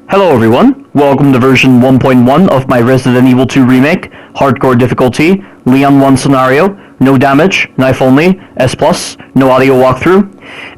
Hello everyone, welcome to version 1.1 of my Resident Evil 2 Remake, Hardcore difficulty, Leon 1 scenario, no damage, knife only, S+, no audio walkthrough,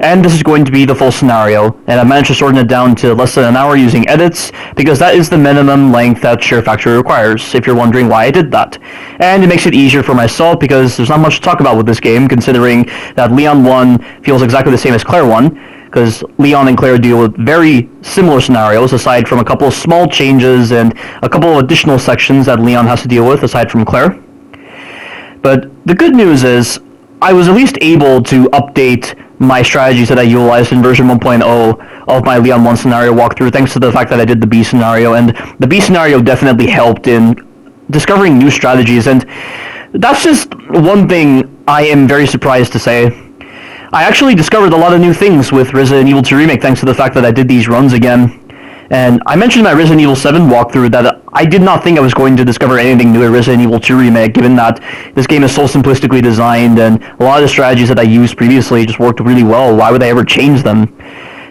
and this is going to be the full scenario, and I managed to shorten it down to less than an hour using edits, because that is the minimum length that Share Factory requires, if you're wondering why I did that. And it makes it easier for myself, because there's not much to talk about with this game, considering that Leon 1 feels exactly the same as Claire 1, because Leon and Claire deal with very similar scenarios, aside from a couple of small changes and a couple of additional sections that Leon has to deal with, aside from Claire. But the good news is, I was at least able to update my strategies that I utilized in version 1.0 of my Leon 1 scenario walkthrough, thanks to the fact that I did the B scenario, and the B scenario definitely helped in discovering new strategies, and that's just one thing I am very surprised to say. I actually discovered a lot of new things with Resident Evil 2 Remake thanks to the fact that I did these runs again. And I mentioned in my Resident Evil 7 walkthrough that I did not think I was going to discover anything new at Resident Evil 2 Remake, given that this game is so simplistically designed and a lot of the strategies that I used previously just worked really well. Why would I ever change them?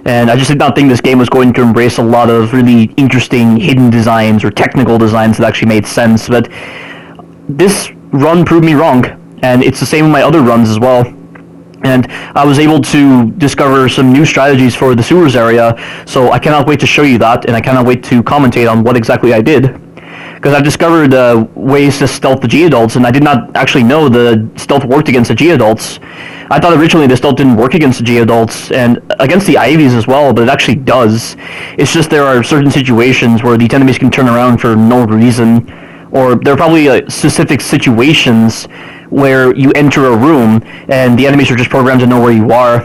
And I just did not think this game was going to embrace a lot of really interesting hidden designs or technical designs that actually made sense, but this run proved me wrong, and it's the same with my other runs as well. And I was able to discover some new strategies for the sewers area, so I cannot wait to show you that, and I cannot wait to commentate on what exactly I did. Because I've discovered ways to stealth the G-adults, and I did not actually know the stealth worked against the G-adults. I thought originally the stealth didn't work against the G-adults, and against the Ivies as well, but it actually does. It's just there are certain situations where these enemies can turn around for no reason, or there are probably specific situations where you enter a room and the enemies are just programmed to know where you are.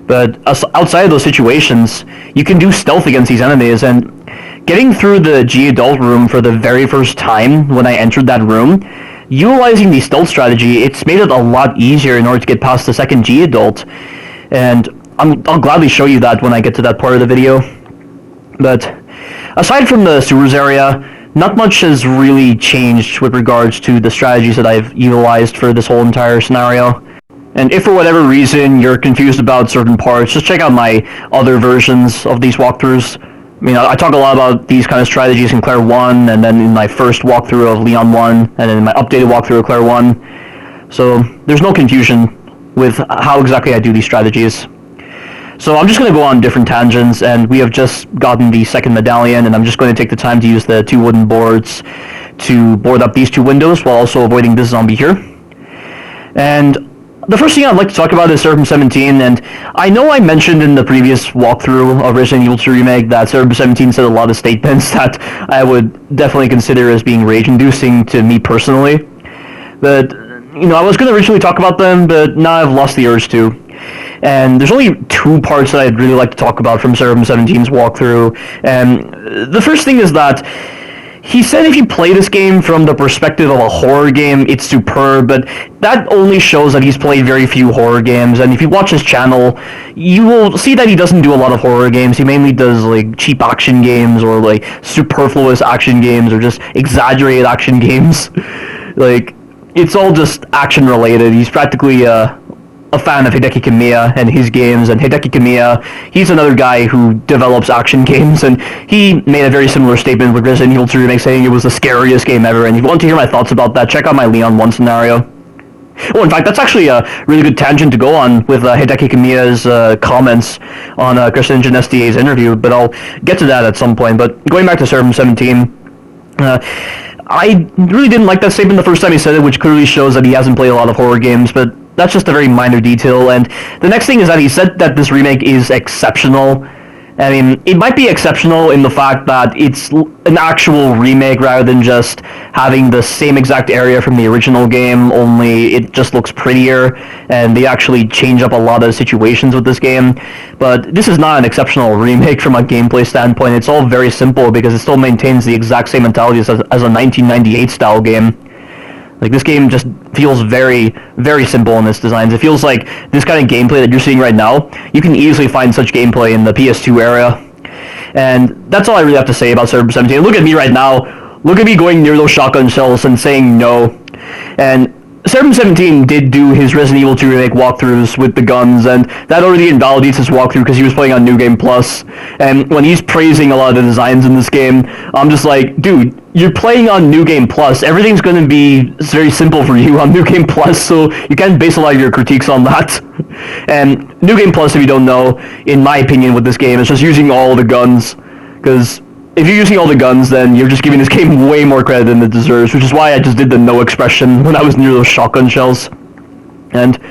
But outside of those situations, you can do stealth against these enemies, and getting through the G-adult room for the very first time when I entered that room, utilizing the stealth strategy, it's made it a lot easier in order to get past the second G-adult. And I'll gladly show you that when I get to that part of the video. But aside from the sewers area, not much has really changed with regards to the strategies that I've utilized for this whole entire scenario. And if for whatever reason you're confused about certain parts, just check out my other versions of these walkthroughs. I mean, I talk a lot about these kind of strategies in Claire 1, and then in my first walkthrough of Leon 1, and then in my updated walkthrough of Claire 1. So there's no confusion with how exactly I do these strategies. So I'm just going to go on different tangents, and we have just gotten the second medallion, and I'm just going to take the time to use the two wooden boards to board up these two windows while also avoiding this zombie here. And the first thing I'd like to talk about is Seraphim 17, and I know I mentioned in the previous walkthrough of Resident Evil 2 Remake that Seraphim 17 said a lot of statements that I would definitely consider as being rage-inducing to me personally. But, you know, I was going to originally talk about them, but now I've lost the urge to. And there's only two parts that I'd really like to talk about from Seraphim 17's walkthrough. And the first thing is that he said if you play this game from the perspective of a horror game, it's superb, but that only shows that he's played very few horror games, and if you watch his channel, you will see that he doesn't do a lot of horror games. He mainly does, like, cheap action games, or, like, superfluous action games, or just exaggerated action games. Like, it's all just action-related. He's practically, a fan of Hideki Kamiya and his games, and Hideki Kamiya, he's another guy who develops action games, and he made a very similar statement with Resident Evil 2 Remake saying it was the scariest game ever, and if you want to hear my thoughts about that, check out my Leon 1 scenario. Oh, in fact, that's actually a really good tangent to go on with Hideki Kamiya's comments on Christian Genestier's interview, but I'll get to that at some point. But going back to Seraphim 17, I really didn't like that statement the first time he said it, which clearly shows that he hasn't played a lot of horror games, but that's just a very minor detail. And the next thing is that he said that this remake is exceptional. I mean, it might be exceptional in the fact that it's an actual remake rather than just having the same exact area from the original game, only it just looks prettier, and they actually change up a lot of situations with this game. But this is not an exceptional remake from a gameplay standpoint. It's all very simple because it still maintains the exact same mentality as a 1998 style game. Like, this game just feels very, very simple in its designs. It feels like this kind of gameplay that you're seeing right now, you can easily find such gameplay in the PS2 era. And that's all I really have to say about Seraphim 17. Look at me right now. Look at me going near those shotgun shells and saying no. And Serum 17 did do his Resident Evil 2 Remake walkthroughs with the guns, and that already invalidates his walkthrough because he was playing on New Game Plus. And when he's praising a lot of the designs in this game, I'm just like, dude, you're playing on New Game Plus. Everything's going to be very simple for you on New Game Plus, so you can't base a lot of your critiques on that. And New Game Plus, if you don't know, in my opinion with this game, is just using all the guns, because if you're using all the guns, then you're just giving this game way more credit than it deserves, which is why I just did the no expression when I was near those shotgun shells. And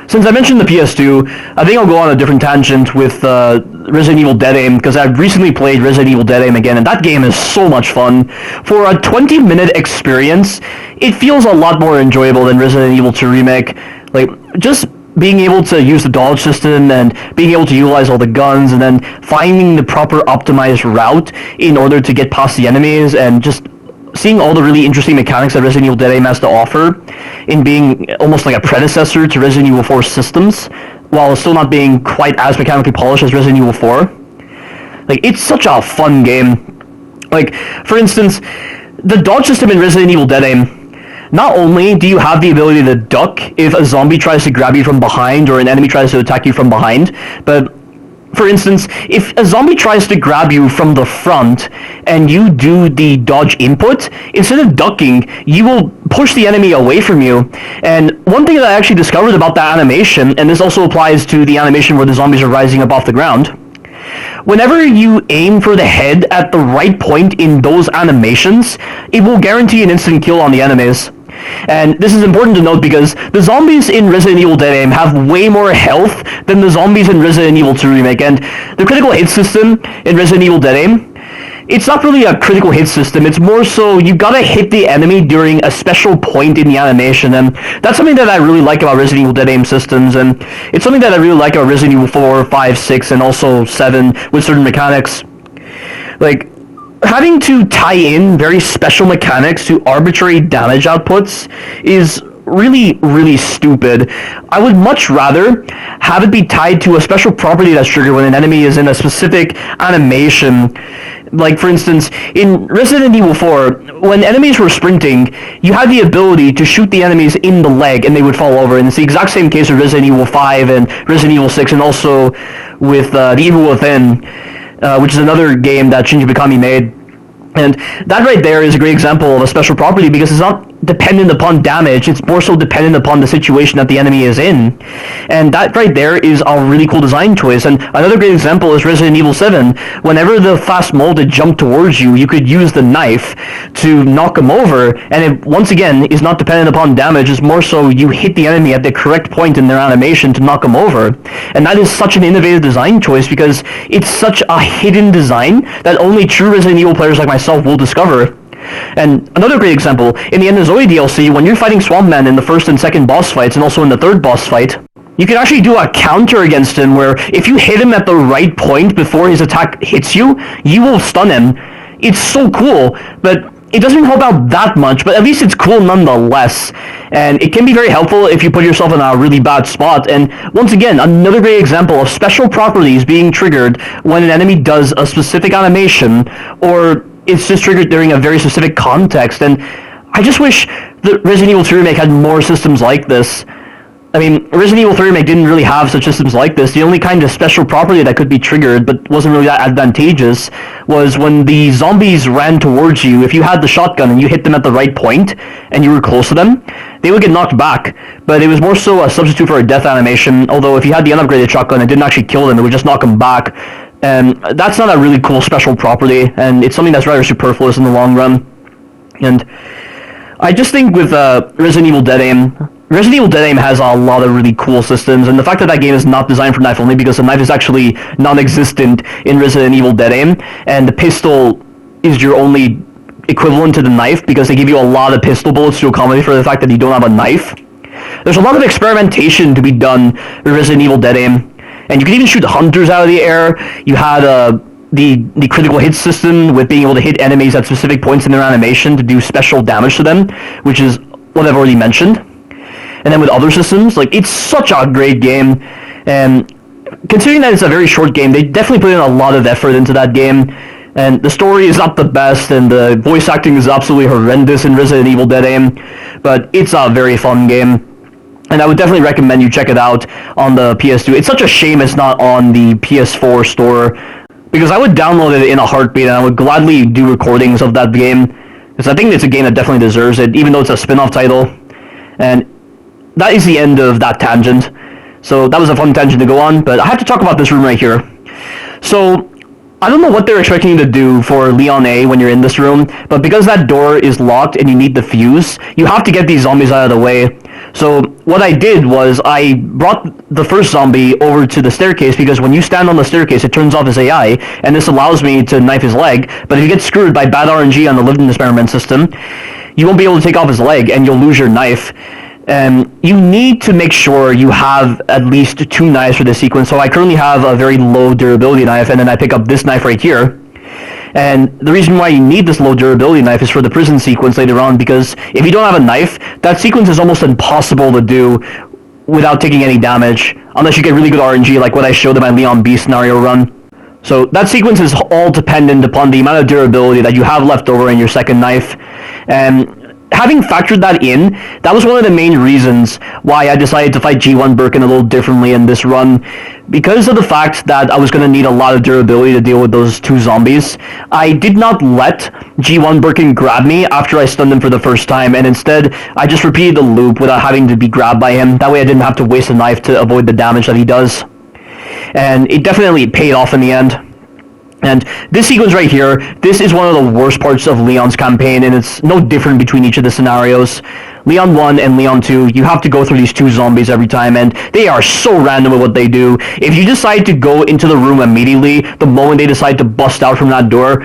since I mentioned the PS2, I think I'll go on a different tangent with Resident Evil Dead Aim, because I've recently played Resident Evil Dead Aim again, and that game is so much fun. For a 20-minute experience, it feels a lot more enjoyable than Resident Evil 2 Remake. Like, just being able to use the dodge system and being able to utilize all the guns and then finding the proper optimized route in order to get past the enemies and just seeing all the really interesting mechanics that Resident Evil Dead Aim has to offer in being almost like a predecessor to Resident Evil 4 systems while still not being quite as mechanically polished as Resident Evil 4. Like, it's such a fun game. Like, for instance, the dodge system in Resident Evil Dead Aim, not only do you have the ability to duck if a zombie tries to grab you from behind or an enemy tries to attack you from behind, but for instance, if a zombie tries to grab you from the front and you do the dodge input, instead of ducking, you will push the enemy away from you. And one thing that I actually discovered about that animation, and this also applies to the animation where the zombies are rising up off the ground, whenever you aim for the head at the right point in those animations, it will guarantee an instant kill on the enemies. And this is important to note because the zombies in Resident Evil Dead Aim have way more health than the zombies in Resident Evil 2 Remake, and the critical hit system in Resident Evil Dead Aim, it's not really a critical hit system, it's more so you gotta hit the enemy during a special point in the animation, and that's something that I really like about Resident Evil Dead Aim systems, and it's something that I really like about Resident Evil 4, 5, 6, and also 7 with certain mechanics. Like, having to tie in very special mechanics to arbitrary damage outputs is really, really stupid. I would much rather have it be tied to a special property that's triggered when an enemy is in a specific animation. Like, for instance, in Resident Evil 4, when enemies were sprinting, you had the ability to shoot the enemies in the leg and they would fall over. And it's the exact same case with Resident Evil 5 and Resident Evil 6, and also with The Evil Within, which is another game that Shinji Mikami made. And that right there is a great example of a special property because it's not dependent upon damage, it's more so dependent upon the situation that the enemy is in. And that right there is a really cool design choice. And another great example is Resident Evil 7. Whenever the fast molded jumped towards you, you could use the knife to knock him over, and it once again is not dependent upon damage, it's more so you hit the enemy at the correct point in their animation to knock them over. And that is such an innovative design choice because it's such a hidden design that only true Resident Evil players like myself will discover. And another great example, in the End of Zoe DLC, when you're fighting Swamp Man in the first and second boss fights, and also in the third boss fight, you can actually do a counter against him where if you hit him at the right point before his attack hits you, you will stun him. It's so cool, but it doesn't help out that much, but at least it's cool nonetheless. And it can be very helpful if you put yourself in a really bad spot. And once again, another great example of special properties being triggered when an enemy does a specific animation, or it's just triggered during a very specific context. And I just wish the Resident Evil 2 Remake had more systems like this. I mean, Resident Evil 3 Remake didn't really have such systems like this. The only kind of special property that could be triggered, but wasn't really that advantageous, was when the zombies ran towards you. If you had the shotgun and you hit them at the right point, and you were close to them, they would get knocked back. But it was more so a substitute for a death animation, although if you had the unupgraded shotgun, it didn't actually kill them, it would just knock them back. And that's not a really cool special property, and it's something that's rather superfluous in the long run. And I just think with Resident Evil Dead Aim has a lot of really cool systems, and the fact that that game is not designed for knife only, because the knife is actually non-existent in Resident Evil Dead Aim, and the pistol is your only equivalent to the knife, because they give you a lot of pistol bullets to accommodate for the fact that you don't have a knife. There's a lot of experimentation to be done with Resident Evil Dead Aim, and you can even shoot hunters out of the air. You had the critical hit system with being able to hit enemies at specific points in their animation to do special damage to them, which is what I've already mentioned. And then with other systems, like, it's such a great game, and considering that it's a very short game, they definitely put in a lot of effort into that game. And the story is not the best, and the voice acting is absolutely horrendous in Resident Evil Dead Aim, but it's a very fun game. And I would definitely recommend you check it out on the PS2. It's such a shame it's not on the PS4 store, because I would download it in a heartbeat, and I would gladly do recordings of that game, because I think it's a game that definitely deserves it, even though it's a spin-off title. And that is the end of that tangent. So that was a fun tangent to go on, but I have to talk about this room right here. So I don't know what they're expecting you to do for Leon A when you're in this room, but because that door is locked and you need the fuse, you have to get these zombies out of the way. So what I did was I brought the first zombie over to the staircase, because when you stand on the staircase it turns off his AI, and this allows me to knife his leg, but if you get screwed by bad RNG on the living experiment system, you won't be able to take off his leg and you'll lose your knife. You need to make sure you have at least 2 knives for this sequence. So I currently have a very low durability knife, and then I pick up this knife right here. And the reason why you need this low durability knife is for the prison sequence later on, because if you don't have a knife, that sequence is almost impossible to do without taking any damage, unless you get really good RNG like what I showed in my Leon B scenario run. So that sequence is all dependent upon the amount of durability that you have left over in your second knife. And having factored that in, that was one of the main reasons why I decided to fight G1 Birkin a little differently in this run. Because of the fact that I was going to need a lot of durability to deal with those 2 zombies, I did not let G1 Birkin grab me after I stunned him for the first time, and instead I just repeated the loop without having to be grabbed by him. That way I didn't have to waste a knife to avoid the damage that he does. And it definitely paid off in the end. And this sequence right here, this is one of the worst parts of Leon's campaign, and it's no different between each of the scenarios. Leon 1 and Leon 2, you have to go through these 2 zombies every time, and they are so random with what they do. If you decide to go into the room immediately, the moment they decide to bust out from that door,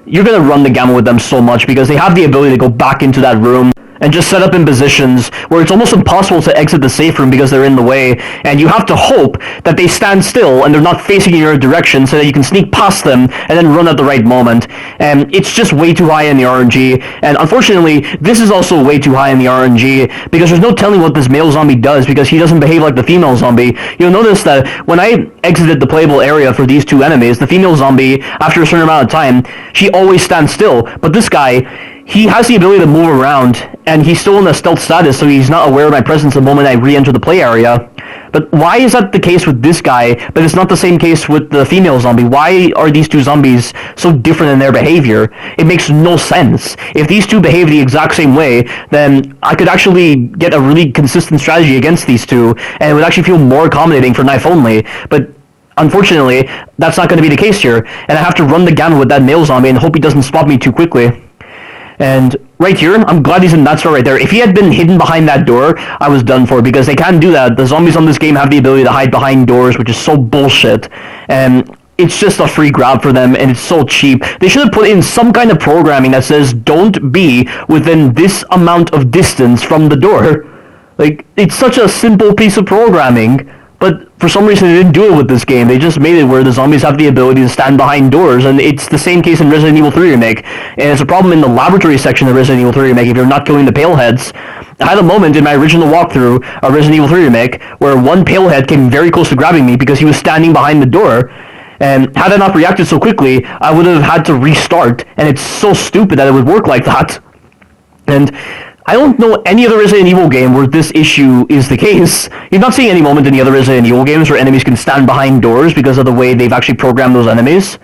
you're going to run the gamut with them so much, because they have the ability to go back into that room and just set up in positions where it's almost impossible to exit the safe room because they're in the way, and you have to hope that they stand still and they're not facing in your direction so that you can sneak past them and then run at the right moment. And it's just way too high in the RNG, and unfortunately this is also way too high in the RNG, because there's no telling what this male zombie does, because he doesn't behave like the female zombie. You'll notice that when I exited the playable area for these 2 enemies, the female zombie, after a certain amount of time, she always stands still, but this guy, he has the ability to move around, and he's still in a stealth status, so he's not aware of my presence the moment I re-enter the play area. But why is that the case with this guy, but it's not the same case with the female zombie? Why are these 2 zombies so different in their behavior? It makes no sense. If these 2 behave the exact same way, then I could actually get a really consistent strategy against these 2, and it would actually feel more accommodating for knife only. But unfortunately, that's not going to be the case here, and I have to run the gamut with that male zombie and hope he doesn't spot me too quickly. And right here, I'm glad he's in that spot right there. If he had been hidden behind that door, I was done for, because they can't do that. The zombies on this game have the ability to hide behind doors, which is so bullshit. And it's just a free grab for them, and it's so cheap. They should have put in some kind of programming that says, don't be within this amount of distance from the door. Like, it's such a simple piece of programming. But for some reason they didn't do it with this game. They just made it where the zombies have the ability to stand behind doors, and it's the same case in Resident Evil 3 Remake. And it's a problem in the laboratory section of Resident Evil 3 Remake if you're not killing the paleheads. I had a moment in my original walkthrough of Resident Evil 3 Remake where one palehead came very close to grabbing me because he was standing behind the door. And had I not reacted so quickly, I would have had to restart, and it's so stupid that it would work like that. And I don't know any other Resident Evil game where this issue is the case. You're not seeing any moment in the other Resident Evil games where enemies can stand behind doors because of the way they've actually programmed those enemies.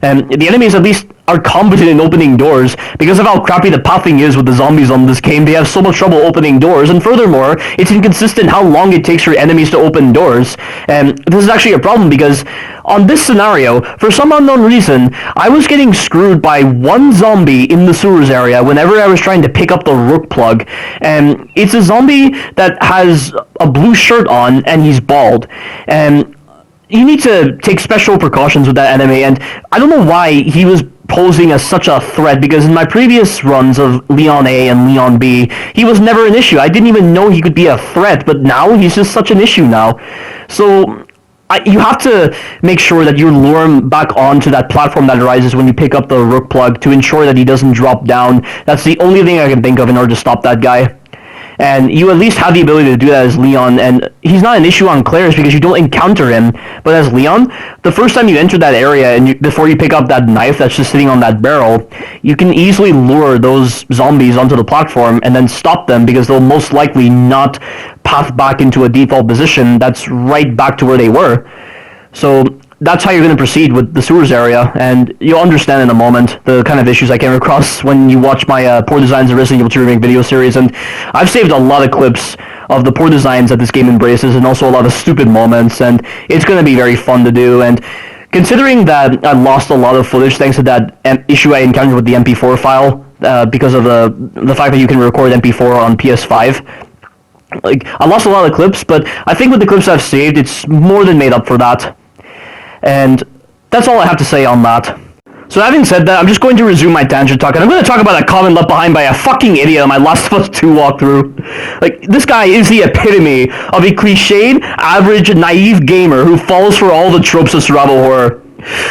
And the enemies at least are competent in opening doors. Because of how crappy the pathing is with the zombies on this game, they have so much trouble opening doors, and furthermore, it's inconsistent how long it takes for enemies to open doors. And this is actually a problem because on this scenario, for some unknown reason, I was getting screwed by one zombie in the sewers area whenever I was trying to pick up the rook plug. And it's a zombie that has a blue shirt on and he's bald. And you need to take special precautions with that enemy, and I don't know why he was posing as such a threat, because in my previous runs of Leon A and Leon B, he was never an issue. I didn't even know he could be a threat, but now he's just such an issue now. So you have to make sure that you lure him back onto that platform that arises when you pick up the rook plug to ensure that he doesn't drop down. That's the only thing I can think of in order to stop that guy. And you at least have the ability to do that as Leon, and he's not an issue on Claire's because you don't encounter him. But as Leon, the first time you enter that area and before you pick up that knife that's just sitting on that barrel, you can easily lure those zombies onto the platform and then stop them because they'll most likely not path back into a default position that's right back to where they were. So that's how you're going to proceed with the sewers area, and you'll understand in a moment the kind of issues I came across when you watch my poor designs of Resident Evil 2 Remake video series. And I've saved a lot of clips of the poor designs that this game embraces, and also a lot of stupid moments, and it's going to be very fun to do. And considering that I lost a lot of footage thanks to that issue I encountered with the MP4 file, because of the fact that you can record MP4 on PS5, like, I lost a lot of clips, but I think with the clips I've saved, it's more than made up for that. And that's all I have to say on that. So having said that, I'm just going to resume my tangent talk, and I'm going to talk about a comment left behind by a fucking idiot on my Last of Us 2 walkthrough. Like, this guy is the epitome of a cliched, average, naive gamer who falls for all the tropes of survival horror.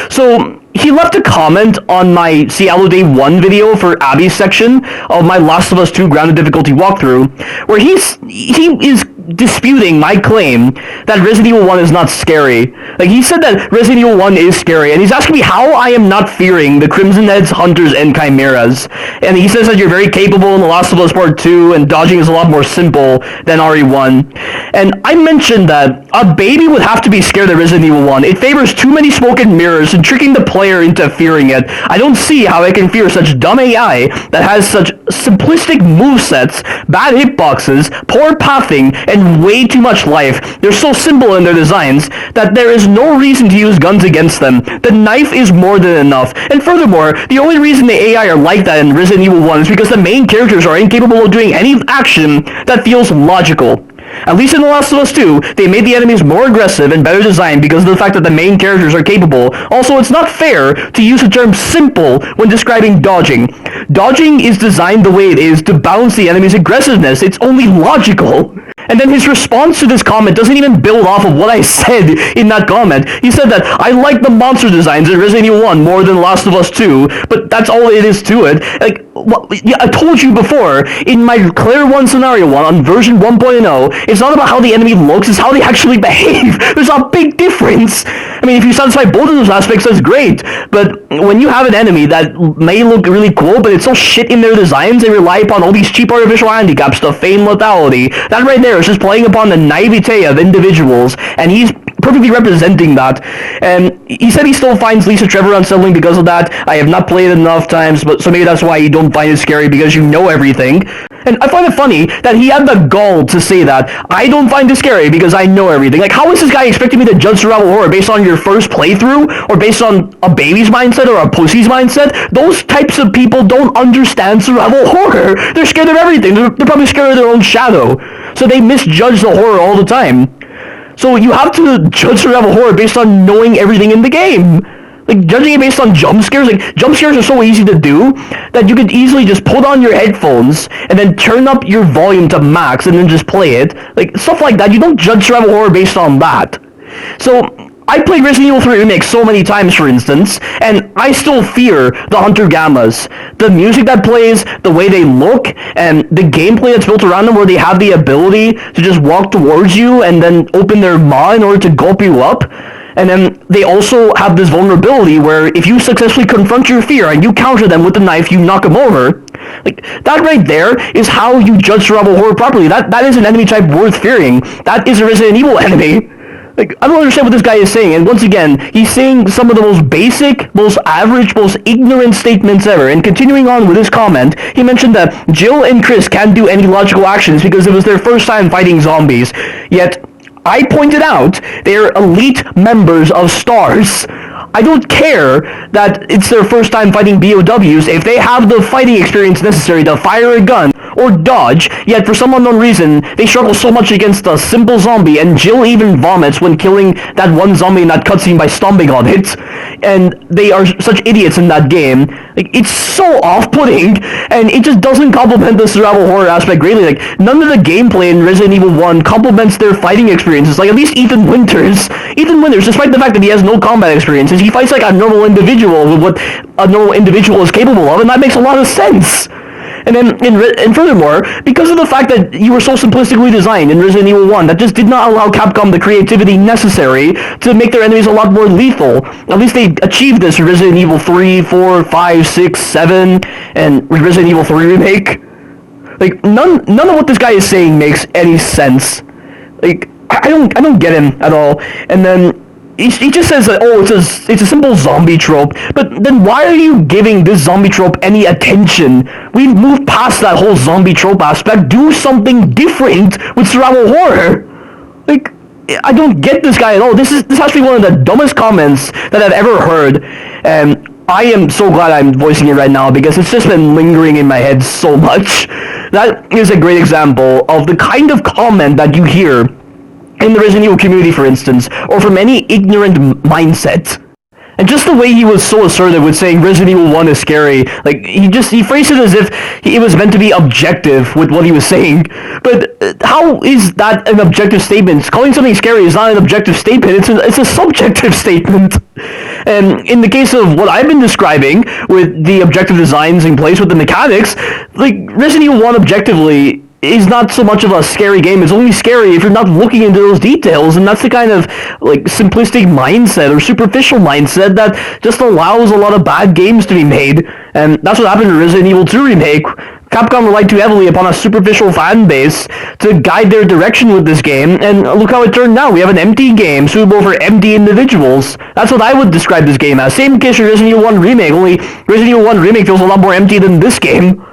So, he left a comment on my Seattle Day 1 video for Abby's section of my Last of Us 2 Grounded Difficulty walkthrough, where he is disputing my claim that Resident Evil 1 is not scary. Like, he said that Resident Evil 1 is scary, and he's asking me how I am not fearing the Crimson Heads, Hunters, and Chimeras. And he says that you're very capable in The Last of Us Part 2, and dodging is a lot more simple than RE1. And I mentioned that a baby would have to be scared of Resident Evil 1. It favors too many smoke and mirrors and tricking the player into fearing it. I don't see how I can fear such dumb AI that has such simplistic movesets, bad hitboxes, poor pathing, and way too much life. They're so simple in their designs that there is no reason to use guns against them. The knife is more than enough. And furthermore, the only reason the AI are like that in Resident Evil 1 is because the main characters are incapable of doing any action that feels logical. At least in The Last of Us 2, they made the enemies more aggressive and better designed because of the fact that the main characters are capable. Also, it's not fair to use the term simple when describing dodging. Dodging is designed the way it is to balance the enemy's aggressiveness. It's only logical. And then his response to this comment doesn't even build off of what I said in that comment. He said that I like the monster designs in Resident Evil 1 more than Last of Us 2, but that's all it is to it. Like, yeah, I told you before, in my Claire 1 Scenario 1 on version 1.0, it's not about how the enemy looks, it's how they actually behave. There's a big difference. I mean, if you satisfy both of those aspects, that's great. But when you have an enemy that may look really cool, but it's so shit in their designs, they rely upon all these cheap artificial handicaps to feign lethality, that right there is just playing upon the naivete of individuals, and he's perfectly representing that. And he said he still finds Lisa Trevor unsettling because of that. I have not played it enough times, but so maybe that's why you don't find it scary, because you know everything. And I find it funny that he had the gall to say that. I don't find it scary because I know everything. Like, how is this guy expecting me to judge survival horror based on your first playthrough? Or based on a baby's mindset or a pussy's mindset? Those types of people don't understand survival horror. They're scared of everything. They're probably scared of their own shadow. So they misjudge the horror all the time. So you have to judge survival horror based on knowing everything in the game. Like, judging it based on jump scares, like, jump scares are so easy to do that you could easily just put on your headphones and then turn up your volume to max and then just play it. Like, stuff like that. You don't judge survival horror based on that. So, I played Resident Evil 3 Remake so many times, for instance, and I still fear the Hunter Gammas. The music that plays, the way they look, and the gameplay that's built around them where they have the ability to just walk towards you and then open their maw in order to gulp you up. And then they also have this vulnerability where if you successfully confront your fear and you counter them with the knife, you knock them over. Like, that right there is how you judge survival horror properly. That is an enemy type worth fearing. That is a Resident Evil enemy. Like, I don't understand what this guy is saying. And once again, he's saying some of the most basic, most average, most ignorant statements ever. And continuing on with his comment, he mentioned that Jill and Chris can't do any logical actions because it was their first time fighting zombies. Yet, I pointed out they're elite members of STARS. I don't care that it's their first time fighting BOWs if they have the fighting experience necessary to fire a gun or dodge, yet for some unknown reason, they struggle so much against a simple zombie, and Jill even vomits when killing that one zombie in that cutscene by stomping on it. And they are such idiots in that game. Like, it's so off-putting, and it just doesn't complement the survival horror aspect greatly. Like, none of the gameplay in Resident Evil 1 complements their fighting experiences. Like, at least Ethan Winters, despite the fact that he has no combat experiences, he fights like a normal individual with what a normal individual is capable of, and that makes a lot of sense. And furthermore, because of the fact that you were so simplistically designed in Resident Evil 1, that just did not allow Capcom the creativity necessary to make their enemies a lot more lethal. At least they achieved this with Resident Evil 3, 4, 5, 6, 7, and Resident Evil 3 Remake. Like, none of what this guy is saying makes any sense. Like, I don't get him at all. And then he just says that, oh, it's a simple zombie trope. But then why are you giving this zombie trope any attention? We've moved past that whole zombie trope aspect. Do something different with survival horror. Like, I don't get this guy at all. This has to be one of the dumbest comments that I've ever heard. And I am so glad I'm voicing it right now because it's just been lingering in my head so much. That is a great example of the kind of comment that you hear in the Resident Evil community, for instance, or from any ignorant mindset. And just the way he was so assertive with saying Resident Evil 1 is scary, like, he phrased it as if it was meant to be objective with what he was saying. But how is that an objective statement? Calling something scary is not an objective statement, it's a subjective statement. And in the case of what I've been describing, with the objective designs in place with the mechanics, like, Resident Evil 1 objectively is not so much of a scary game. It's only scary if you're not looking into those details, and that's the kind of, like, simplistic mindset or superficial mindset that just allows a lot of bad games to be made. And that's what happened to Resident Evil 2 Remake. Capcom relied too heavily upon a superficial fan base to guide their direction with this game, and look how it turned out. We have an empty game, suitable for empty individuals. That's what I would describe this game as. Same case for Resident Evil 1 Remake, only Resident Evil 1 Remake feels a lot more empty than this game.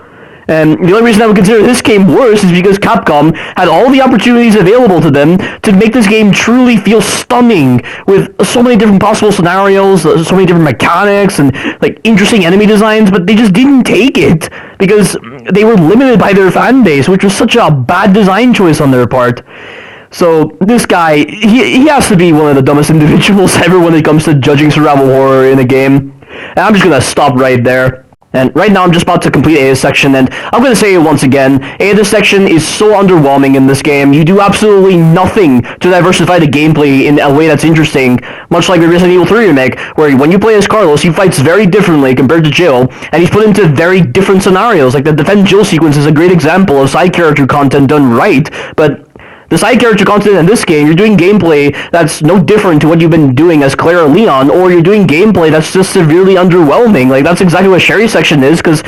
And the only reason I would consider this game worse is because Capcom had all the opportunities available to them to make this game truly feel stunning, with so many different possible scenarios, so many different mechanics, and, like, interesting enemy designs, but they just didn't take it because they were limited by their fan base, which was such a bad design choice on their part. So this guy, he has to be one of the dumbest individuals ever when it comes to judging survival horror in a game. And I'm just gonna stop right there. And right now I'm just about to complete Ada's section, and I'm going to say it once again, Ada's section is so underwhelming in this game. You do absolutely nothing to diversify the gameplay in a way that's interesting, much like the Resident Evil 3 Remake, where when you play as Carlos, he fights very differently compared to Jill, and he's put into very different scenarios. Like, the Defend Jill sequence is a great example of side character content done right, but the side character content in this game, you're doing gameplay that's no different to what you've been doing as Claire or Leon, or you're doing gameplay that's just severely underwhelming. Like, that's exactly what Sherry's section is, because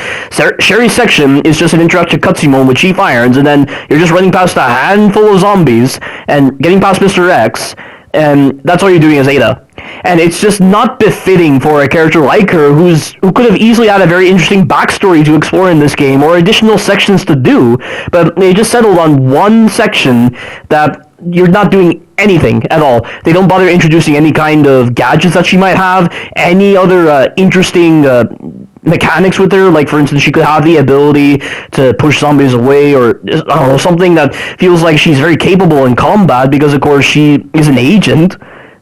Sherry's section is just an interactive cutscene moment with Chief Irons, and then you're just running past a handful of zombies and getting past Mr. X, and that's all you're doing as Ada. And it's just not befitting for a character like her, who could have easily had a very interesting backstory to explore in this game, or additional sections to do, but they just settled on one section that you're not doing anything at all. They don't bother introducing any kind of gadgets that she might have, any other interesting mechanics with her, like, for instance, she could have the ability to push zombies away, or, I don't know, something that feels like she's very capable in combat, because, of course, she is an agent.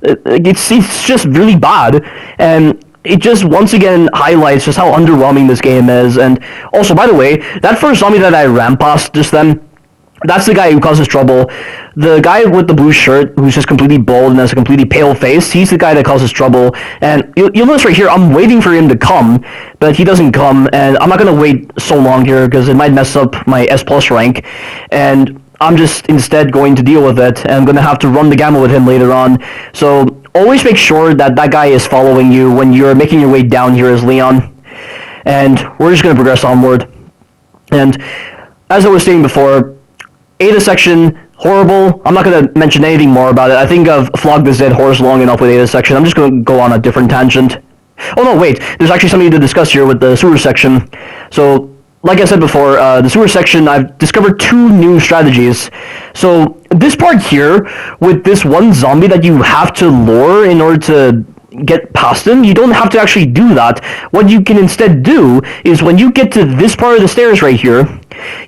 It's just really bad, and it just once again highlights just how underwhelming this game is. And also, by the way, that first zombie that I ran past just then, that's the guy who causes trouble. The guy with the blue shirt, who's just completely bald and has a completely pale face, he's the guy that causes trouble. And you'll notice right here, I'm waiting for him to come, but he doesn't come, and I'm not going to wait so long here, because it might mess up my S+ rank. And I'm just instead going to deal with it, and I'm going to have to run the gamut with him later on. So always make sure that that guy is following you when you're making your way down here as Leon. And we're just going to progress onward. And as I was saying before, Ada section, horrible. I'm not going to mention anything more about it. I think I've flogged this dead horse long enough with Ada section. I'm just going to go on a different tangent. Oh no, wait. There's actually something to discuss here with the sewer section. So, like I said before, the sewer section, I've discovered 2 new strategies. So, this part here, with this one zombie that you have to lure in order to get past him, you don't have to actually do that. What you can instead do is when you get to this part of the stairs right here,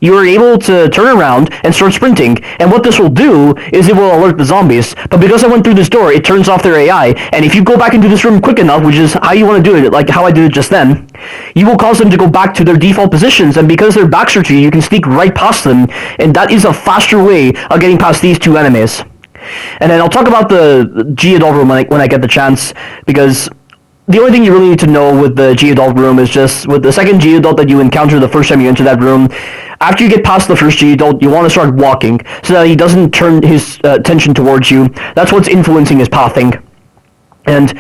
you are able to turn around and start sprinting, and what this will do is it will alert the zombies. But because I went through this door, it turns off their AI, and if you go back into this room quick enough, which is how you want to do it, like how I did it just then, you will cause them to go back to their default positions, and because their backs are to you, you can sneak right past them, and that is a faster way of getting past these 2 enemies. And then I'll talk about the G-Adult room when I get the chance, because the only thing you really need to know with the G-Adult room is just with the second G-Adult that you encounter the first time you enter that room, after you get past the first G-Adult, you want to start walking so that he doesn't turn his attention towards you. That's what's influencing his pathing. And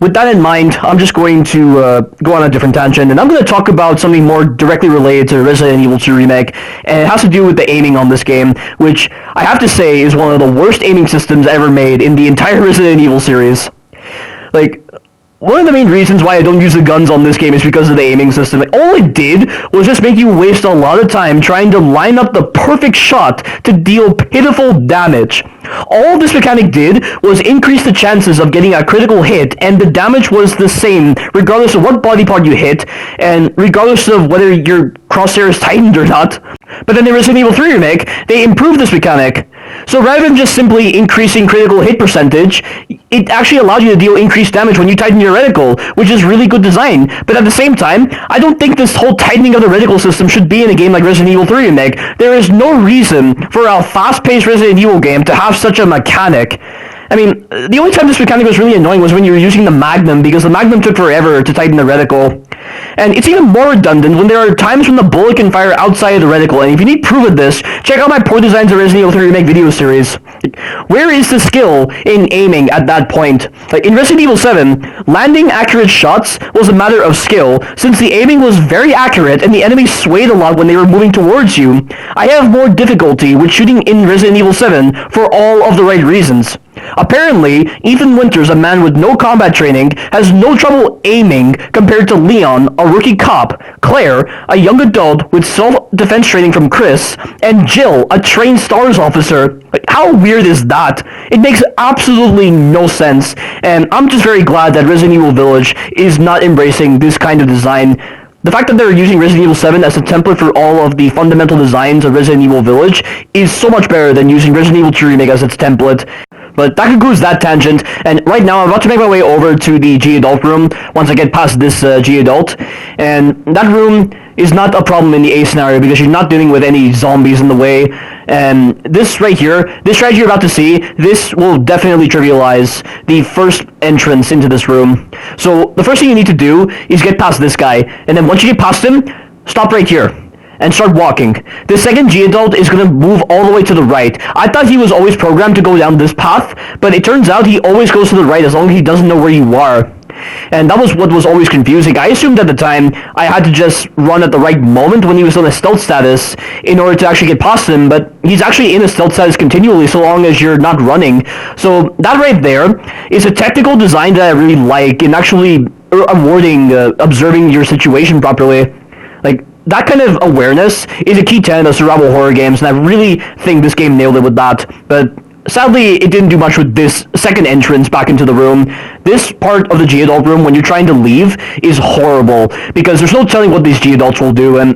with that in mind, I'm just going to go on a different tangent, and I'm going to talk about something more directly related to Resident Evil 2 Remake, and it has to do with the aiming on this game, which I have to say is one of the worst aiming systems ever made in the entire Resident Evil series. Like, one of the main reasons why I don't use the guns on this game is because of the aiming system. All it did was just make you waste a lot of time trying to line up the perfect shot to deal pitiful damage. All this mechanic did was increase the chances of getting a critical hit, and the damage was the same regardless of what body part you hit, and regardless of whether your crosshair is tightened or not. But then in Resident Evil 3 Remake, they improved this mechanic. So rather than just simply increasing critical hit percentage, it actually allowed you to deal increased damage when you tighten your reticle, which is really good design. But at the same time, I don't think this whole tightening of the reticle system should be in a game like Resident Evil 3 Remake. There is no reason for a fast-paced Resident Evil game to have such a mechanic. I mean, the only time this mechanic was really annoying was when you were using the Magnum, because the Magnum took forever to tighten the reticle. And it's even more redundant when there are times when the bullet can fire outside of the reticle, and if you need proof of this, check out my Poor Designs of Resident Evil 3 Remake video series. Where is the skill in aiming at that point? Like, in Resident Evil 7, landing accurate shots was a matter of skill, since the aiming was very accurate and the enemies swayed a lot when they were moving towards you. I have more difficulty with shooting in Resident Evil 7 for all of the right reasons. Apparently, Ethan Winters, a man with no combat training, has no trouble aiming compared to Leon, a rookie cop, Claire, a young adult with self-defense training from Chris, and Jill, a trained STARS officer. Like, how weird is that? It makes absolutely no sense, and I'm just very glad that Resident Evil Village is not embracing this kind of design. The fact that they're using Resident Evil 7 as a template for all of the fundamental designs of Resident Evil Village is so much better than using Resident Evil 2 Remake as its template. But that concludes that tangent, and right now I'm about to make my way over to the G-Adult room once I get past this G-Adult, and that room is not a problem in the A scenario because you're not dealing with any zombies in the way, and this right here, this strategy you're about to see, this will definitely trivialize the first entrance into this room. So the first thing you need to do is get past this guy, and then once you get past him, stop right here and start walking. The second G-Adult is going to move all the way to the right. I thought he was always programmed to go down this path, but it turns out he always goes to the right as long as he doesn't know where you are. And that was what was always confusing. I assumed at the time I had to just run at the right moment when he was on a stealth status in order to actually get past him, but he's actually in a stealth status continually so long as you're not running. So that right there is a technical design that I really like in actually rewarding observing your situation properly. Like, that kind of awareness is a key tenet of survival horror games, and I really think this game nailed it with that. But sadly, it didn't do much with this second entrance back into the room. This part of the G-Adult room, when you're trying to leave, is horrible, because there's no telling what these G-Adults will do, and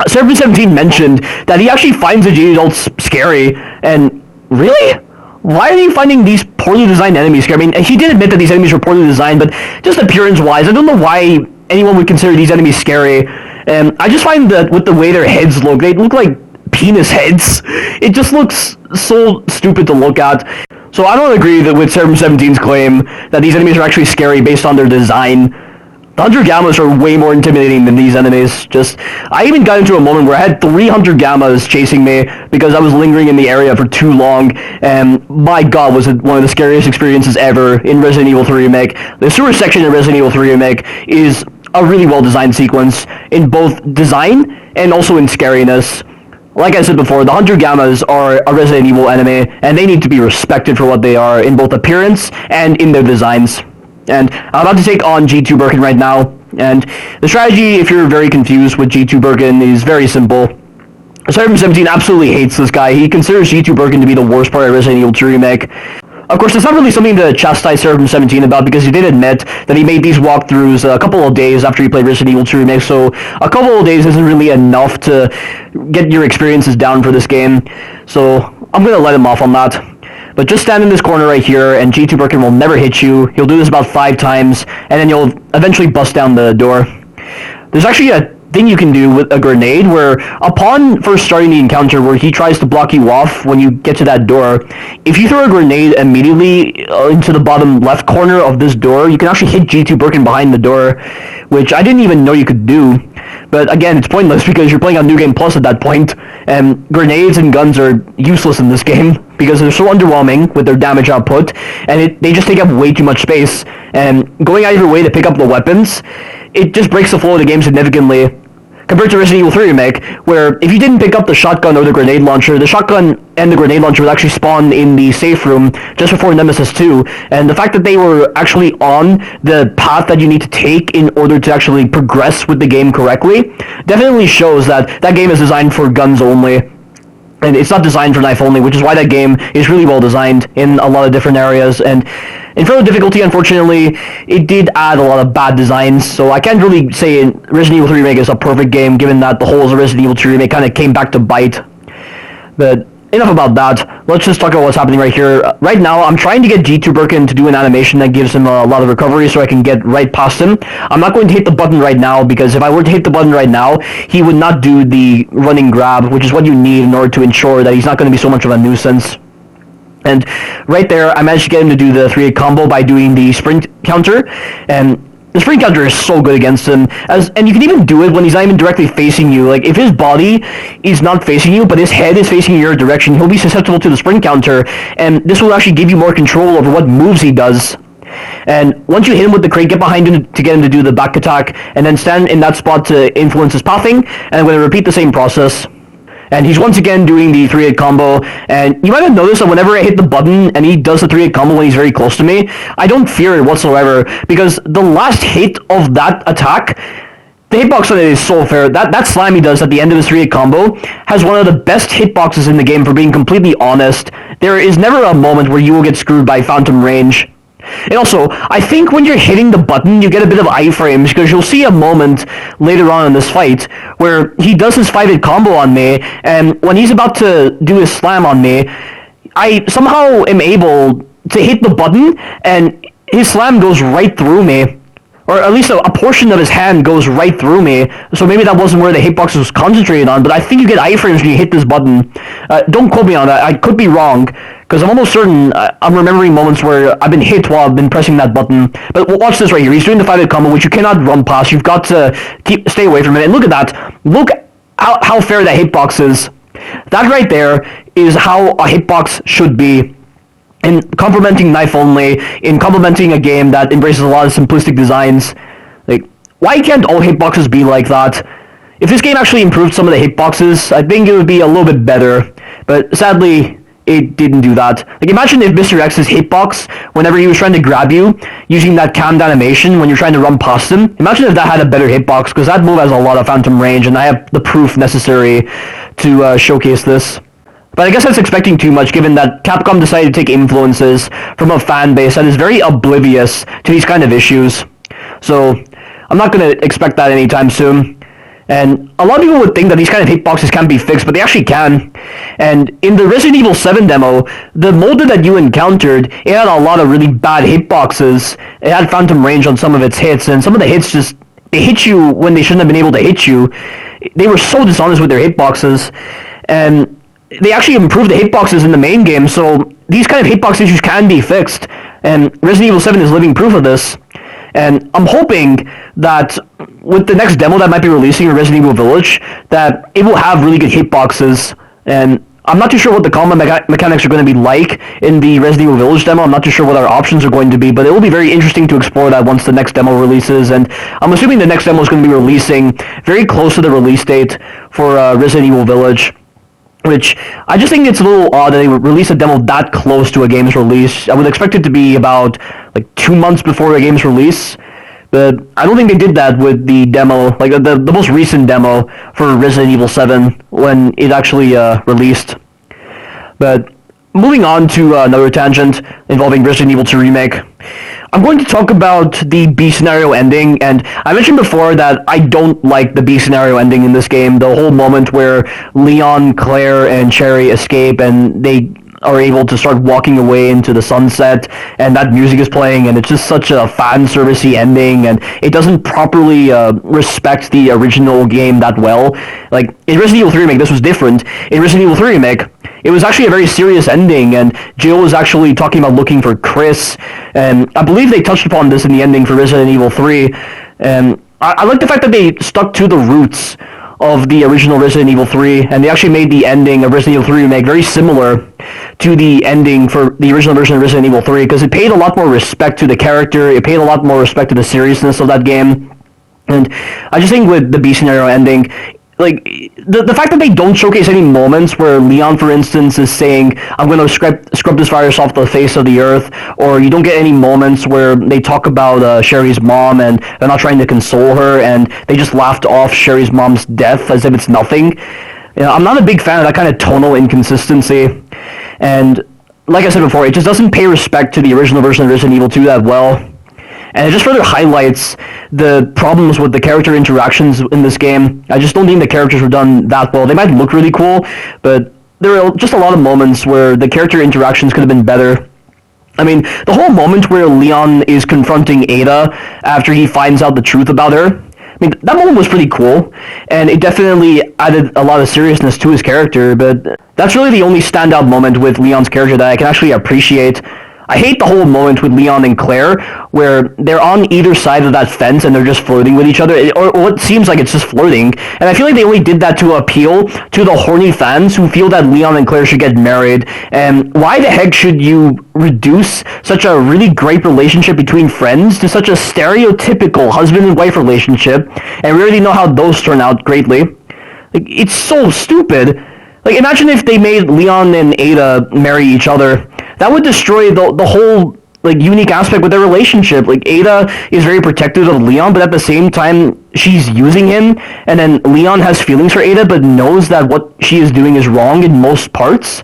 Serpent17 mentioned that he actually finds the G-Adults scary, and really? Why are you finding these poorly designed enemies scary? I mean, he did admit that these enemies were poorly designed, but just appearance-wise, I don't know why anyone would consider these enemies scary. And I just find that with the way their heads look, they look like penis heads. It just looks so stupid to look at. So I don't agree with Serpent17's claim that these enemies are actually scary based on their design. The Hunter Gammas are way more intimidating than these enemies. I even got into a moment where I had 3 Hunter Gammas chasing me because I was lingering in the area for too long, and my god, was it one of the scariest experiences ever in Resident Evil 3 Remake. The sewer section in Resident Evil 3 Remake is a really well-designed sequence in both design and also in scariness. Like I said before, the Hunter Gammas are a Resident Evil enemy, and they need to be respected for what they are in both appearance and in their designs. And I'm about to take on G2 Birkin right now, and the strategy, if you're very confused with G2 Birkin, is very simple. Serpent17 absolutely hates this guy. He considers G2 Birkin to be the worst part of Resident Evil 2 Remake. Of course, it's not really something to chastise Serpent17 about, because he did admit that he made these walkthroughs a couple of days after he played Resident Evil 2 Remake, so a couple of days isn't really enough to get your experiences down for this game, so I'm going to let him off on that. But just stand in this corner right here, and G2 Birkin will never hit you. He'll do this about 5 times, and then you'll eventually bust down the door. There's actually a thing you can do with a grenade where upon first starting the encounter where he tries to block you off when you get to that door, if you throw a grenade immediately into the bottom left corner of this door, you can actually hit G2 Birkin behind the door, which I didn't even know you could do. But again, it's pointless because you're playing on New Game Plus at that point, and grenades and guns are useless in this game because they're so underwhelming with their damage output, and they just take up way too much space. And going out of your way to pick up the weapons, it just breaks the flow of the game significantly. Compared to Resident Evil 3 Remake, where if you didn't pick up the shotgun or the grenade launcher, the shotgun and the grenade launcher would actually spawn in the safe room just before Nemesis 2, and the fact that they were actually on the path that you need to take in order to actually progress with the game correctly definitely shows that that game is designed for guns only. And it's not designed for knife only, which is why that game is really well designed in a lot of different areas. And in further difficulty, unfortunately, it did add a lot of bad designs, so I can't really say Resident Evil 3 Remake is a perfect game, given that the holes of Resident Evil 2 Remake kind of came back to bite. But enough about that. Let's just talk about what's happening right here. Right now, I'm trying to get G2 Birkin to do an animation that gives him a lot of recovery so I can get right past him. I'm not going to hit the button right now, because if I were to hit the button right now, he would not do the running grab, which is what you need in order to ensure that he's not going to be so much of a nuisance. And right there, I managed to get him to do the 3-8 combo by doing the sprint counter, and the sprint counter is so good against him, and you can even do it when he's not even directly facing you. Like, if his body is not facing you, but his head is facing your direction, he'll be susceptible to the sprint counter, and this will actually give you more control over what moves he does. And once you hit him with the crate, get behind him to get him to do the back attack, and then stand in that spot to influence his pathing, and I'm going to repeat the same process. And he's once again doing the 3-8 combo, and you might have noticed that whenever I hit the button and he does the 3-8 combo when he's very close to me, I don't fear it whatsoever, because the last hit of that attack, the hitbox on it is so fair. That slam he does at the end of his 3-8 combo has one of the best hitboxes in the game, for being completely honest. There is never a moment where you will get screwed by phantom range. And also, I think when you're hitting the button, you get a bit of iframes, because you'll see a moment later on in this fight where he does his 5-8 combo on me, and when he's about to do his slam on me, I somehow am able to hit the button, and his slam goes right through me. Or at least a portion of his hand goes right through me, so maybe that wasn't where the hitbox was concentrated on, but I think you get iframes when you hit this button. Don't quote me on that, I could be wrong, because I'm almost certain I'm remembering moments where I've been hit while I've been pressing that button. But watch this right here, he's doing the 5-8 combo, which you cannot run past, you've got to stay away from it, and look at that, look how fair that hitbox is. That right there is how a hitbox should be. In complementing knife only, in complementing a game that embraces a lot of simplistic designs. Like, why can't all hitboxes be like that? If this game actually improved some of the hitboxes, I think it would be a little bit better. But sadly, it didn't do that. Like, imagine if Mr. X's hitbox, whenever he was trying to grab you, using that cammed animation when you're trying to run past him, imagine if that had a better hitbox, because that move has a lot of phantom range, and I have the proof necessary to showcase this. But I guess that's expecting too much, given that Capcom decided to take influences from a fan base that is very oblivious to these kind of issues. So I'm not going to expect that anytime soon. And a lot of people would think that these kind of hitboxes can't be fixed, but they actually can. And in the Resident Evil 7 demo, the molder that you encountered, it had a lot of really bad hitboxes. It had phantom range on some of its hits, and some of the hits just, they hit you when they shouldn't have been able to hit you. They were so dishonest with their hitboxes. And they actually improved the hitboxes in the main game, so these kind of hitbox issues can be fixed, and Resident Evil 7 is living proof of this. And I'm hoping that with the next demo that might be releasing in Resident Evil Village, that it will have really good hitboxes, and I'm not too sure what the combat mechanics are going to be like in the Resident Evil Village demo. I'm not too sure what our options are going to be, but it will be very interesting to explore that once the next demo releases, and I'm assuming the next demo is going to be releasing very close to the release date for Resident Evil Village. Which, I just think it's a little odd that they would release a demo that close to a game's release. I would expect it to be about, 2 months before a game's release. But I don't think they did that with the demo, the most recent demo for Resident Evil 7, when it actually released. But moving on to another tangent involving Resident Evil 2 Remake. I'm going to talk about the B scenario ending, and I mentioned before that I don't like the B scenario ending in this game. The whole moment where Leon, Claire, and Cherry escape, and they are able to start walking away into the sunset, and that music is playing, and it's just such a fan servicey ending, and it doesn't properly respect the original game that well. Like in Resident Evil 3 Remake, this was different. In Resident Evil 3 Remake, it was actually a very serious ending, and Jill was actually talking about looking for Chris, and I believe they touched upon this in the ending for Resident Evil 3, and I like the fact that they stuck to the roots of the original Resident Evil 3, and they actually made the ending of Resident Evil 3 Remake very similar to the ending for the original version of Resident Evil 3, because it paid a lot more respect to the character, it paid a lot more respect to the seriousness of that game, and I just think with the B scenario ending, like the fact that they don't showcase any moments where Leon, for instance, is saying, "I'm going to scrub this virus off the face of the earth," or you don't get any moments where they talk about Sherry's mom and they're not trying to console her, and they just laughed off Sherry's mom's death as if it's nothing. You know, I'm not a big fan of that kind of tonal inconsistency, and like I said before, it just doesn't pay respect to the original version of Resident Evil 2 that well. And it just further highlights the problems with the character interactions in this game. I just don't think the characters were done that well. They might look really cool, but there are just a lot of moments where the character interactions could have been better. I mean, the whole moment where Leon is confronting Ada after he finds out the truth about her, I mean, that moment was pretty cool, and it definitely added a lot of seriousness to his character, but that's really the only standout moment with Leon's character that I can actually appreciate. I hate the whole moment with Leon and Claire, where they're on either side of that fence and they're just flirting with each other, or what seems like it's just flirting. And I feel like they only did that to appeal to the horny fans who feel that Leon and Claire should get married. And why the heck should you reduce such a really great relationship between friends to such a stereotypical husband and wife relationship? And we already know how those turn out greatly. Like, it's so stupid. Like, imagine if they made Leon and Ada marry each other. That would destroy the whole, like, unique aspect with their relationship. Like, Ada is very protective of Leon, but at the same time, she's using him, and then Leon has feelings for Ada, but knows that what she is doing is wrong in most parts.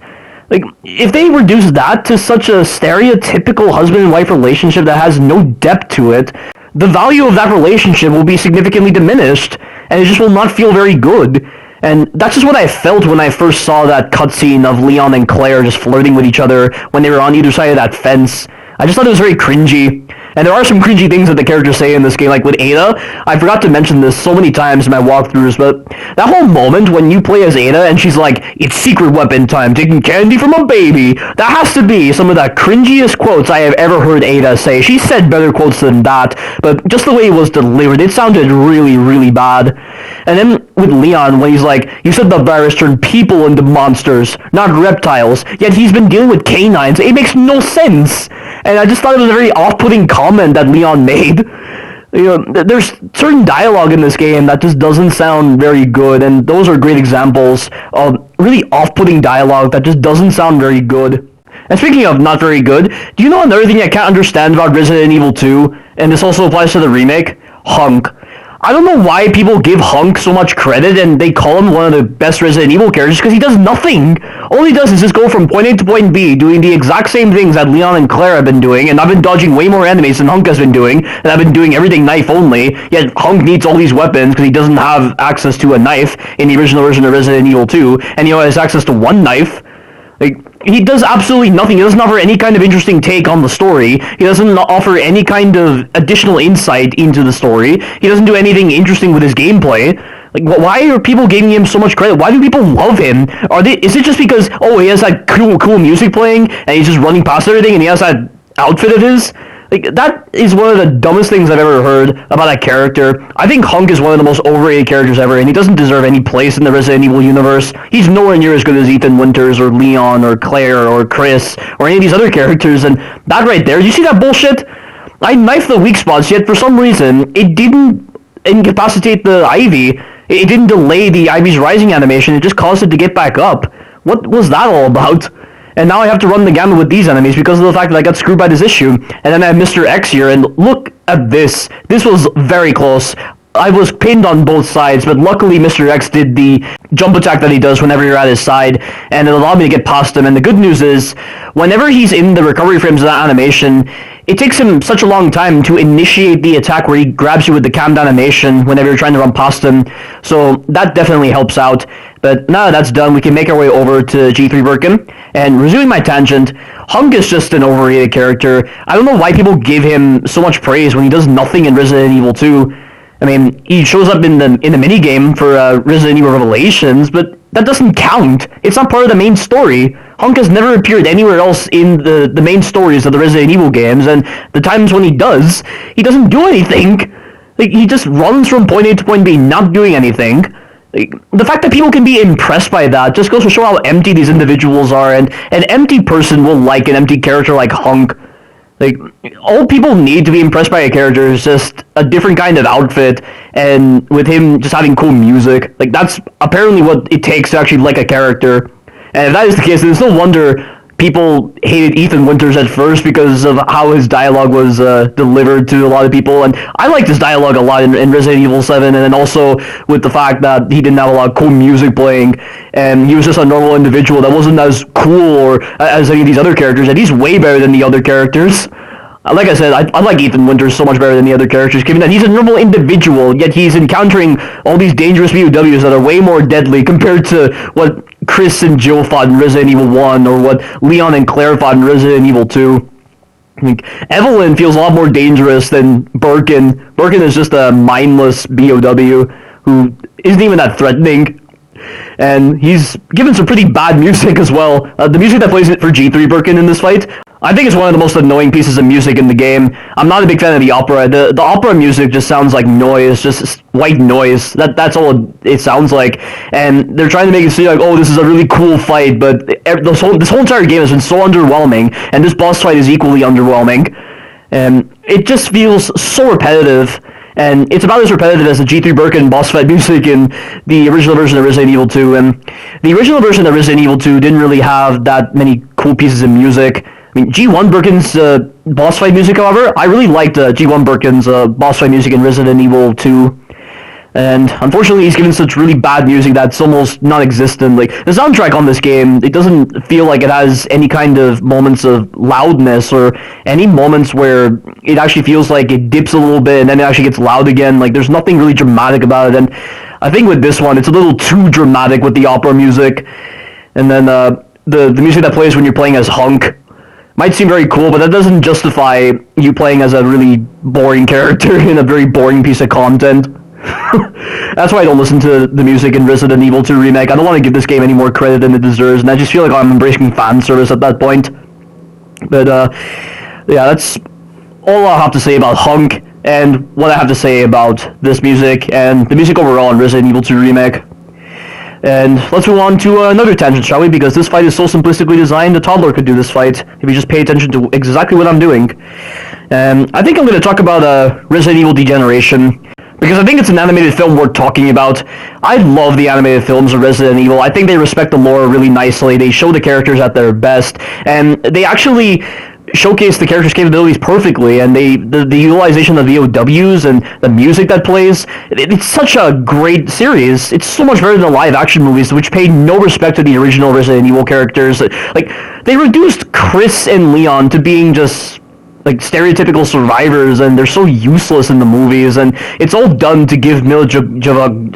Like, if they reduce that to such a stereotypical husband and wife relationship that has no depth to it, the value of that relationship will be significantly diminished, and it just will not feel very good. And that's just what I felt when I first saw that cutscene of Leon and Claire just flirting with each other when they were on either side of that fence. I just thought it was very cringy. And there are some cringy things that the characters say in this game, like with Ada. I forgot to mention this so many times in my walkthroughs, but that whole moment when you play as Ada and she's like, "It's secret weapon time, taking candy from a baby," that has to be some of the cringiest quotes I have ever heard Ada say. She said better quotes than that, but just the way it was delivered, it sounded really, really bad. And then with Leon, when he's like, "You said the virus turned people into monsters, not reptiles, yet he's been dealing with canines. It makes no sense." And I just thought it was a very off-putting comment that Leon made. You know, there's certain dialogue in this game that just doesn't sound very good, and those are great examples of really off-putting dialogue that just doesn't sound very good. And speaking of not very good, do you know another thing I can't understand about Resident Evil 2, and this also applies to the remake? Hunk. I don't know why people give Hunk so much credit and they call him one of the best Resident Evil characters, because he does nothing. All he does is just go from point A to point B, doing the exact same things that Leon and Claire have been doing, and I've been dodging way more enemies than Hunk has been doing, and I've been doing everything knife only, yet Hunk needs all these weapons because he doesn't have access to a knife in the original version of Resident Evil 2, and he only has access to one knife. Like, he does absolutely nothing. He doesn't offer any kind of interesting take on the story. He doesn't offer any kind of additional insight into the story. He doesn't do anything interesting with his gameplay. Like, why are people giving him so much credit? Why do people love him? Is it just because, oh, he has that cool music playing, and he's just running past everything, and he has that outfit of his? Like, that is one of the dumbest things I've ever heard about that character. I think Hunk is one of the most overrated characters ever, and he doesn't deserve any place in the Resident Evil universe. He's nowhere near as good as Ethan Winters, or Leon, or Claire, or Chris, or any of these other characters, and that right there, you see that bullshit? I knifed the weak spots, yet for some reason, it didn't incapacitate the Ivy. It didn't delay the Ivy's rising animation, it just caused it to get back up. What was that all about? And now I have to run the gamut with these enemies because of the fact that I got screwed by this issue. And then I have Mr. X here, and look at this. This was very close. I was pinned on both sides, but luckily Mr. X did the jump attack that he does whenever you're at his side, and it allowed me to get past him. And the good news is, whenever he's in the recovery frames of that animation, it takes him such a long time to initiate the attack where he grabs you with the cammed animation whenever you're trying to run past him. So that definitely helps out. But now that that's done, we can make our way over to G3 Birkin. And resuming my tangent, Hunk is just an overrated character. I don't know why people give him so much praise when he does nothing in Resident Evil 2. I mean, he shows up in the minigame for Resident Evil Revelations, but that doesn't count. It's not part of the main story. Hunk has never appeared anywhere else in the main stories of the Resident Evil games, and the times when he doesn't do anything. Like, he just runs from point A to point B, not doing anything. Like, the fact that people can be impressed by that just goes to show how empty these individuals are, and an empty person will like an empty character like Hunk. Like, all people need to be impressed by a character is just a different kind of outfit, and with him just having cool music. Like, that's apparently what it takes to actually like a character. And if that is the case, then it's no wonder people hated Ethan Winters at first because of how his dialogue was delivered to a lot of people. And I liked his dialogue a lot in Resident Evil 7, and then also with the fact that he didn't have a lot of cool music playing, and he was just a normal individual that wasn't as cool or as any of these other characters, and he's way better than the other characters. Like I said, I like Ethan Winters so much better than the other characters, given that he's a normal individual, yet he's encountering all these dangerous POWs that are way more deadly compared to what Chris and Jill fought in Resident Evil 1, or what Leon and Claire fought in Resident Evil 2. I mean, Evelyn feels a lot more dangerous than Birkin. Birkin is just a mindless BOW who isn't even that threatening. And he's given some pretty bad music as well. The music that plays it for G3 Birkin in this fight, I think it's one of the most annoying pieces of music in the game. I'm not a big fan of the opera. The opera music just sounds like noise, just white noise. That's all it sounds like. And they're trying to make it seem like, oh, this is a really cool fight, but this whole entire game has been so underwhelming, and this boss fight is equally underwhelming. And it just feels so repetitive. And it's about as repetitive as the G3 Birkin boss fight music in the original version of Resident Evil 2. And the original version of Resident Evil 2 didn't really have that many cool pieces of music. I mean, G1 Birkin's boss fight music, however, I really liked G1 Birkin's boss fight music in Resident Evil 2. And unfortunately, he's given such really bad music that's almost non-existent. Like, the soundtrack on this game, it doesn't feel like it has any kind of moments of loudness or any moments where it actually feels like it dips a little bit and then it actually gets loud again. Like, there's nothing really dramatic about it. And I think with this one, it's a little too dramatic with the opera music. And then the music that plays when you're playing as Hunk might seem very cool, but that doesn't justify you playing as a really boring character in a very boring piece of content. That's why I don't listen to the music in Resident Evil 2 Remake. I don't want to give this game any more credit than it deserves, and I just feel like I'm embracing fan service at that point. But, yeah, that's all I have to say about Hunk, and what I have to say about this music, and the music overall in Resident Evil 2 Remake. And let's move on to another tangent, shall we? Because this fight is so simplistically designed, a toddler could do this fight if you just pay attention to exactly what I'm doing. I think I'm going to talk about Resident Evil Degeneration, because I think it's an animated film worth talking about. I love the animated films of Resident Evil. I think they respect the lore really nicely. They show the characters at their best, and they actually showcase the characters' capabilities perfectly, and the utilization of VOWs and the music that plays, it's such a great series. It's so much better than the live-action movies, which paid no respect to the original Resident Evil characters. Like, they reduced Chris and Leon to being just like stereotypical survivors, and they're so useless in the movies, and it's all done to give Mila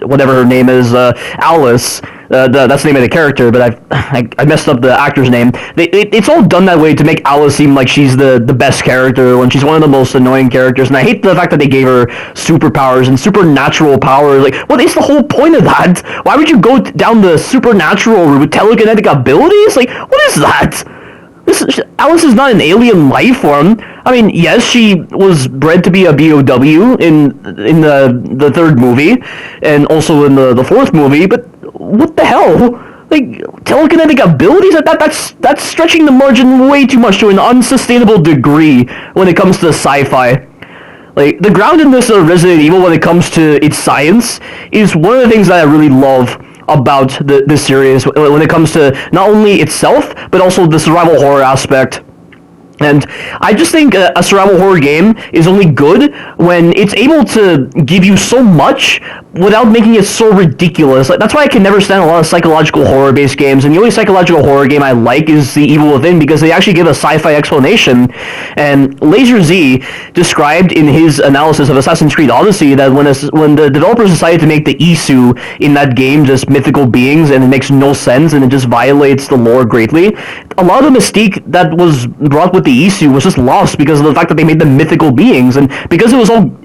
whatever her name is, Alice, that's the name of the character, but I messed up the actor's name. It's all done that way to make Alice seem like she's the best character when she's one of the most annoying characters, and I hate the fact that they gave her superpowers and supernatural powers. Like, what is the whole point of that? Why would you go down the supernatural route with telekinetic abilities? Like, what is that? Alice is not an alien life form. I mean, yes, she was bred to be a BOW in the third movie, and also in the fourth movie, but what the hell? Like, telekinetic abilities? That's stretching the margin way too much to an unsustainable degree when it comes to sci-fi. Like, the groundedness of Resident Evil when it comes to its science is one of the things that I really love about this series when it comes to not only itself, but also the survival horror aspect. And I just think a survival horror game is only good when it's able to give you so much without making it so ridiculous. Like, that's why I can never stand a lot of psychological horror-based games. And the only psychological horror game I like is The Evil Within because they actually give a sci-fi explanation. And Laser Z described in his analysis of Assassin's Creed Odyssey that when the developers decided to make the Isu in that game just mythical beings and it makes no sense and it just violates the lore greatly, a lot of the mystique that was brought with the Isu was just lost because of the fact that they made them mythical beings, and because it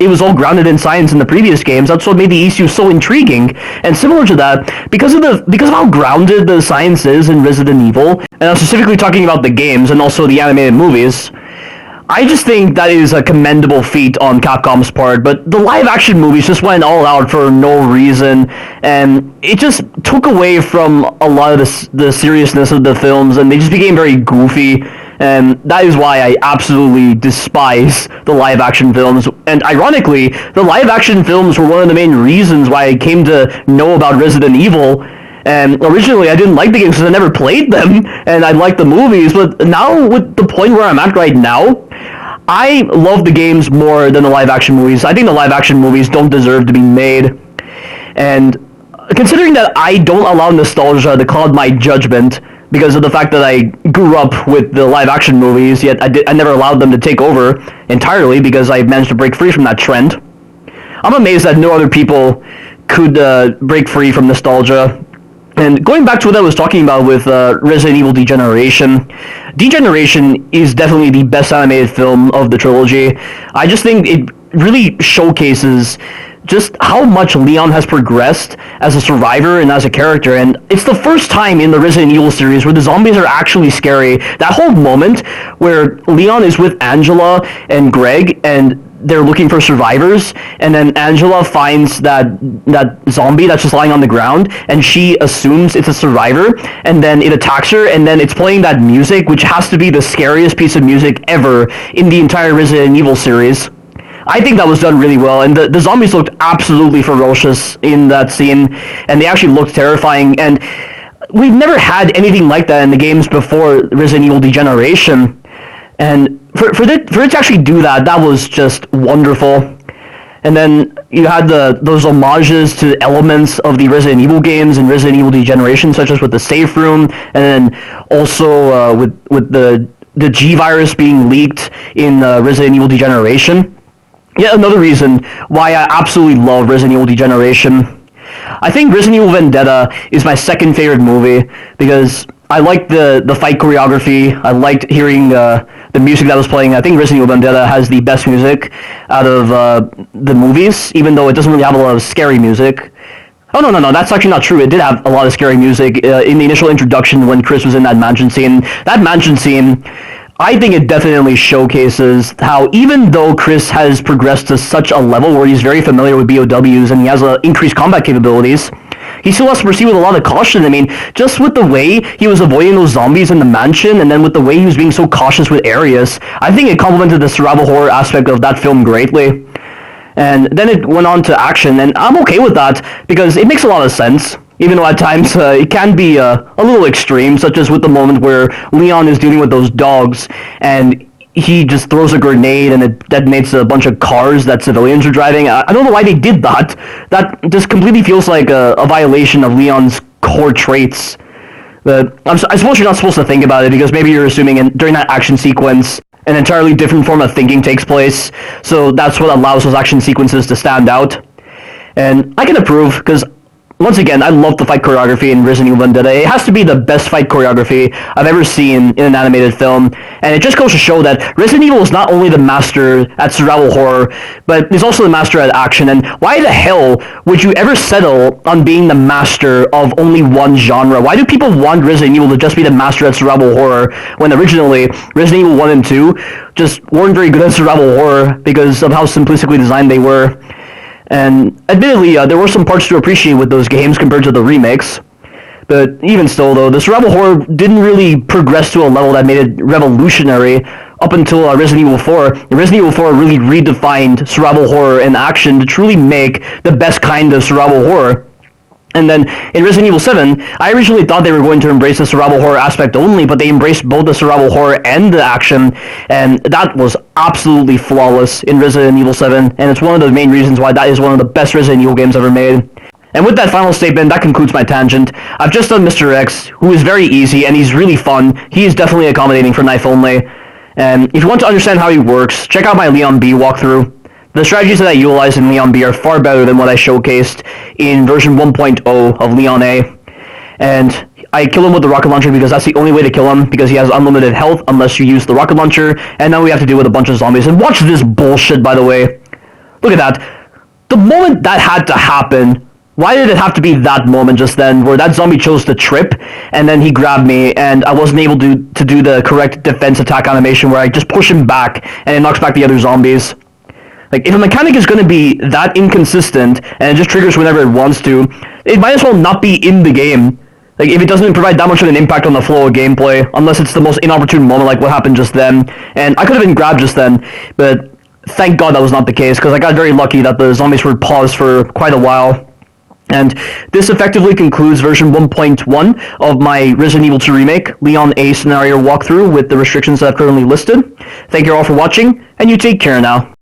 was all grounded in science in the previous games. That's what made the Isu so intriguing. And similar to that, because of how grounded the science is in Resident Evil, and I'm specifically talking about the games and also the animated movies, I just think that is a commendable feat on Capcom's part, but the live-action movies just went all out for no reason, and it just took away from a lot of the seriousness of the films, and they just became very goofy, and that is why I absolutely despise the live-action films. And ironically, the live-action films were one of the main reasons why I came to know about Resident Evil. And originally, I didn't like the games because I never played them, and I liked the movies. But now, with the point where I'm at right now, I love the games more than the live-action movies. I think the live-action movies don't deserve to be made. And considering that I don't allow nostalgia to cloud my judgment because of the fact that I grew up with the live-action movies, yet I never allowed them to take over entirely because I managed to break free from that trend. I'm amazed that no other people could break free from nostalgia. And going back to what I was talking about with Resident Evil Degeneration, Degeneration is definitely the best animated film of the trilogy. I just think it really showcases just how much Leon has progressed as a survivor and as a character, and it's the first time in the Resident Evil series where the zombies are actually scary. That whole moment where Leon is with Angela and Greg, and they're looking for survivors, and then Angela finds that zombie that's just lying on the ground, and she assumes it's a survivor, and then it attacks her, and then it's playing that music, which has to be the scariest piece of music ever in the entire Resident Evil series. I think that was done really well, and the zombies looked absolutely ferocious in that scene, and they actually looked terrifying, and we've never had anything like that in the games before Resident Evil Degeneration. And for it to actually do that, that was just wonderful. And then you had those homages to elements of the Resident Evil games and Resident Evil Degeneration, such as with the safe room, and then also with the G virus being leaked in Resident Evil Degeneration. Yet another reason why I absolutely love Resident Evil Degeneration. I think Resident Evil Vendetta is my second favorite movie because I liked the fight choreography. I liked hearing the music that was playing. I think Resident Evil Vendetta has the best music out of the movies, even though it doesn't really have a lot of scary music. Oh, no, that's actually not true. It did have a lot of scary music in the initial introduction when Chris was in that mansion scene. That mansion scene, I think it definitely showcases how even though Chris has progressed to such a level where he's very familiar with BOWs and he has increased combat capabilities, he still has to proceed with a lot of caution. I mean, just with the way he was avoiding those zombies in the mansion, and then with the way he was being so cautious with areas, I think it complemented the survival horror aspect of that film greatly. And then it went on to action, and I'm okay with that, because it makes a lot of sense, even though at times it can be a little extreme, such as with the moment where Leon is dealing with those dogs, and he just throws a grenade and it detonates a bunch of cars that civilians are driving. I don't know why they did that. That just completely feels like a violation of Leon's core traits. But I suppose you're not supposed to think about it because maybe you're assuming during that action sequence an entirely different form of thinking takes place. So that's what allows those action sequences to stand out. And I can approve because once again, I love the fight choreography in Resident Evil Vendetta. It has to be the best fight choreography I've ever seen in an animated film, and it just goes to show that Resident Evil is not only the master at survival horror, but is also the master at action. And why the hell would you ever settle on being the master of only one genre? Why do people want Resident Evil to just be the master at survival horror, when originally Resident Evil 1 and 2 just weren't very good at survival horror because of how simplistically designed they were? And admittedly, there were some parts to appreciate with those games compared to the remakes. But even still, though, the survival horror didn't really progress to a level that made it revolutionary up until Resident Evil 4. Resident Evil 4 really redefined survival horror and action to truly make the best kind of survival horror. And then in Resident Evil 7, I originally thought they were going to embrace the survival horror aspect only, but they embraced both the survival horror and the action, and that was absolutely flawless in Resident Evil 7, and it's one of the main reasons why that is one of the best Resident Evil games ever made. And with that final statement, that concludes my tangent. I've just done Mr. X, who is very easy, and he's really fun. He is definitely accommodating for knife only. And if you want to understand how he works, check out my Leon B walkthrough. The strategies that I utilize in Leon B are far better than what I showcased in version 1.0 of Leon A. And I kill him with the rocket launcher because that's the only way to kill him, because he has unlimited health unless you use the rocket launcher, and now we have to deal with a bunch of zombies. And watch this bullshit, by the way. Look at that. The moment that had to happen, why did it have to be that moment just then, where that zombie chose to trip, and then he grabbed me, and I wasn't able to do the correct defense attack animation where I just push him back, and it knocks back the other zombies. Like, if a mechanic is going to be that inconsistent, and it just triggers whenever it wants to, it might as well not be in the game. Like, if it doesn't provide that much of an impact on the flow of gameplay, unless it's the most inopportune moment like what happened just then. And I could have been grabbed just then, but thank God that was not the case, because I got very lucky that the zombies were paused for quite a while. And this effectively concludes version 1.1 of my Resident Evil 2 Remake Leon A scenario walkthrough with the restrictions that I've currently listed. Thank you all for watching, and you take care now.